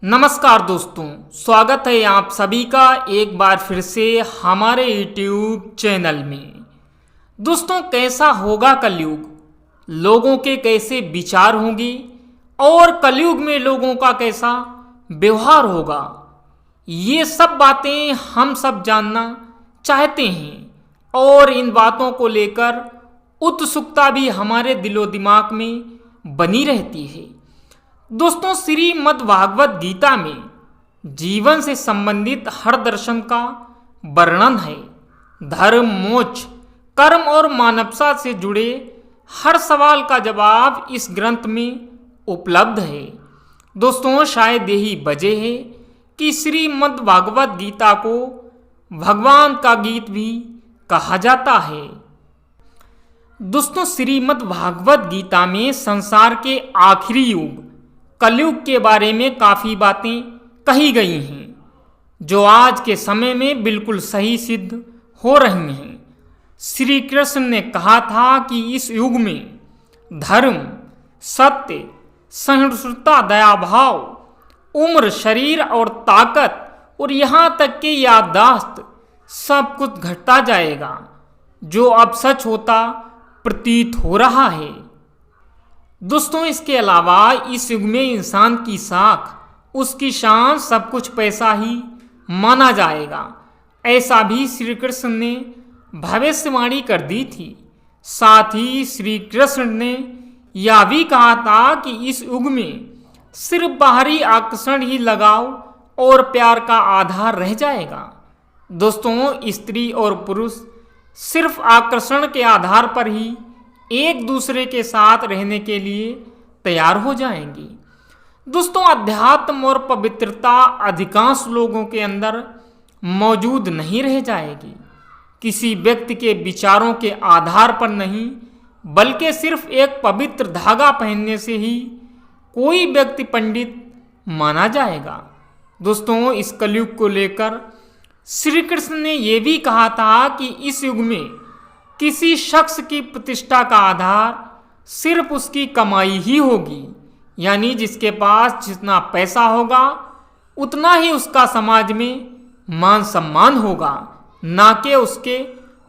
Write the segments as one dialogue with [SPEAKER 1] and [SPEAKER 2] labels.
[SPEAKER 1] नमस्कार दोस्तों, स्वागत है आप सभी का एक बार फिर से हमारे YouTube चैनल में। दोस्तों, कैसा होगा कलयुग, लोगों के कैसे विचार होंगे और कलयुग में लोगों का कैसा व्यवहार होगा, ये सब बातें हम सब जानना चाहते हैं और इन बातों को लेकर उत्सुकता भी हमारे दिलो दिमाग में बनी रहती है। दोस्तों, श्रीमद् भागवत गीता में जीवन से संबंधित हर दर्शन का वर्णन है। धर्म, मोक्ष, कर्म और मानवता से जुड़े हर सवाल का जवाब इस ग्रंथ में उपलब्ध है। दोस्तों, शायद यही वजह है कि श्रीमद् भागवत गीता को भगवान का गीत भी कहा जाता है। दोस्तों, श्रीमद् भागवत गीता में संसार के आखिरी युग कलयुग के बारे में काफ़ी बातें कही गई हैं, जो आज के समय में बिल्कुल सही सिद्ध हो रही हैं। श्री कृष्ण ने कहा था कि इस युग में धर्म, सत्य, सहिष्णुता, दया भाव, उम्र, शरीर और ताकत और यहाँ तक कि याददाश्त सब कुछ घटता जाएगा, जो अब सच होता प्रतीत हो रहा है। दोस्तों, इसके अलावा इस युग में इंसान की साख, उसकी शान, सब कुछ पैसा ही माना जाएगा, ऐसा भी श्री कृष्ण ने भविष्यवाणी कर दी थी। साथ ही श्री कृष्ण ने यह भी कहा था कि इस युग में सिर्फ बाहरी आकर्षण ही लगाव और प्यार का आधार रह जाएगा। दोस्तों, स्त्री और पुरुष सिर्फ आकर्षण के आधार पर ही एक दूसरे के साथ रहने के लिए तैयार हो जाएंगी। दोस्तों, अध्यात्म और पवित्रता अधिकांश लोगों के अंदर मौजूद नहीं रह जाएगी। किसी व्यक्ति के विचारों के आधार पर नहीं, बल्कि सिर्फ एक पवित्र धागा पहनने से ही कोई व्यक्ति पंडित माना जाएगा। दोस्तों, इस कलयुग को लेकर श्री कृष्ण ने यह भी कहा था कि इस युग में किसी शख्स की प्रतिष्ठा का आधार सिर्फ उसकी कमाई ही होगी, यानी जिसके पास जितना पैसा होगा उतना ही उसका समाज में मान सम्मान होगा, ना कि उसके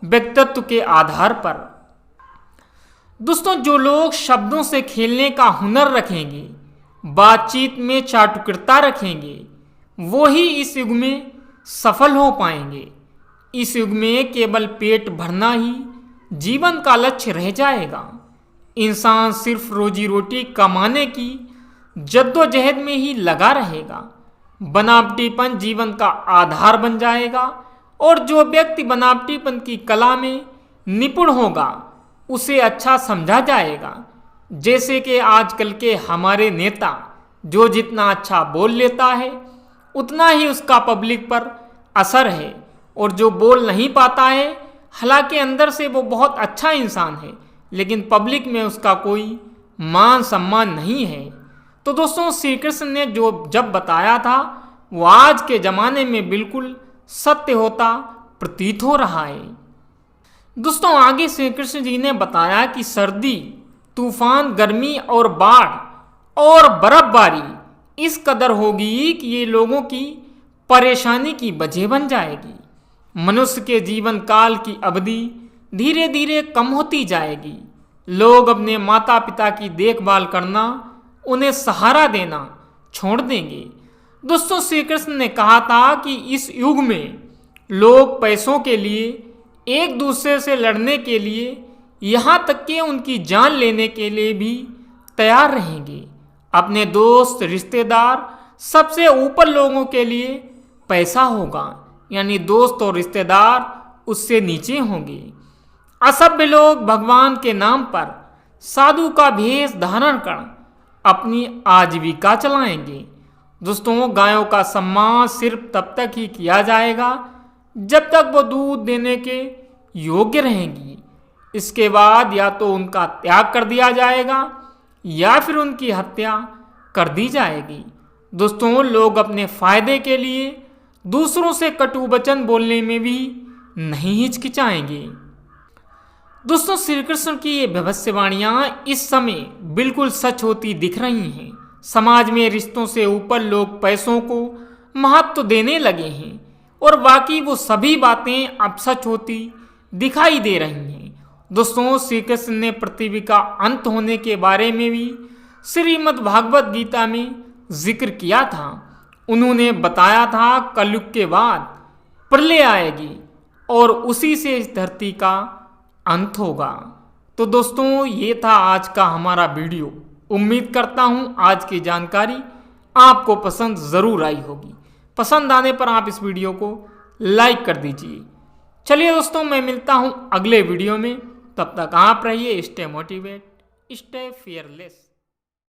[SPEAKER 1] व्यक्तित्व के आधार पर। दोस्तों, जो लोग शब्दों से खेलने का हुनर रखेंगे, बातचीत में चाटुकरता रखेंगे, वो ही इस युग में सफल हो पाएंगे। इस युग में केवल पेट भरना ही जीवन का लक्ष्य रह जाएगा। इंसान सिर्फ रोजी रोटी कमाने की जद्दोजहद में ही लगा रहेगा। बनावटीपन जीवन का आधार बन जाएगा और जो व्यक्ति बनावटीपन की कला में निपुण होगा उसे अच्छा समझा जाएगा। जैसे कि आजकल के हमारे नेता, जो जितना अच्छा बोल लेता है उतना ही उसका पब्लिक पर असर है, और जो बोल नहीं पाता है, हालांकि अंदर से वो बहुत अच्छा इंसान है, लेकिन पब्लिक में उसका कोई मान सम्मान नहीं है। तो दोस्तों, श्री कृष्ण ने जो जब बताया था वो आज के ज़माने में बिल्कुल सत्य होता प्रतीत हो रहा है। दोस्तों, आगे श्री कृष्ण जी ने बताया कि सर्दी, तूफान, गर्मी और बाढ़ और बर्फबारी इस कदर होगी कि ये लोगों की परेशानी की वजह बन जाएगी। मनुष्य के जीवन काल की अवधि धीरे धीरे कम होती जाएगी। लोग अपने माता पिता की देखभाल करना, उन्हें सहारा देना छोड़ देंगे। दोस्तों, श्री कृष्ण ने कहा था कि इस युग में लोग पैसों के लिए, एक दूसरे से लड़ने के लिए, यहाँ तक कि उनकी जान लेने के लिए भी तैयार रहेंगे। अपने दोस्त, रिश्तेदार, सबसे ऊपर लोगों के लिए पैसा होगा, यानी दोस्त और रिश्तेदार उससे नीचे होंगे। असभ्य लोग भगवान के नाम पर साधु का भेष धारण कर अपनी आजीविका चलाएंगे। दोस्तों, गायों का सम्मान सिर्फ तब तक ही किया जाएगा जब तक वो दूध देने के योग्य रहेंगी। इसके बाद या तो उनका त्याग कर दिया जाएगा या फिर उनकी हत्या कर दी जाएगी। दोस्तों, लोग अपने फायदे के लिए दूसरों से कटु वचन बोलने में भी नहीं हिचकिचाएंगे। दोस्तों, श्री कृष्ण की ये भविष्यवाणियाँ इस समय बिल्कुल सच होती दिख रही हैं। समाज में रिश्तों से ऊपर लोग पैसों को महत्व देने लगे हैं और बाकी वो सभी बातें अब सच होती दिखाई दे रही हैं। दोस्तों, श्री कृष्ण ने पृथ्वी का अंत होने के बारे में भी श्रीमद् भागवत गीता में जिक्र किया था। उन्होंने बताया था कलयुग के बाद प्रलय आएगी और उसी से इस धरती का अंत होगा। तो दोस्तों, ये था आज का हमारा वीडियो। उम्मीद करता हूँ आज की जानकारी आपको पसंद ज़रूर आई होगी। पसंद आने पर आप इस वीडियो को लाइक कर दीजिए। चलिए दोस्तों, मैं मिलता हूँ अगले वीडियो में। तब तक आप रहिए स्टे मोटिवेट, स्टे फियरलेस।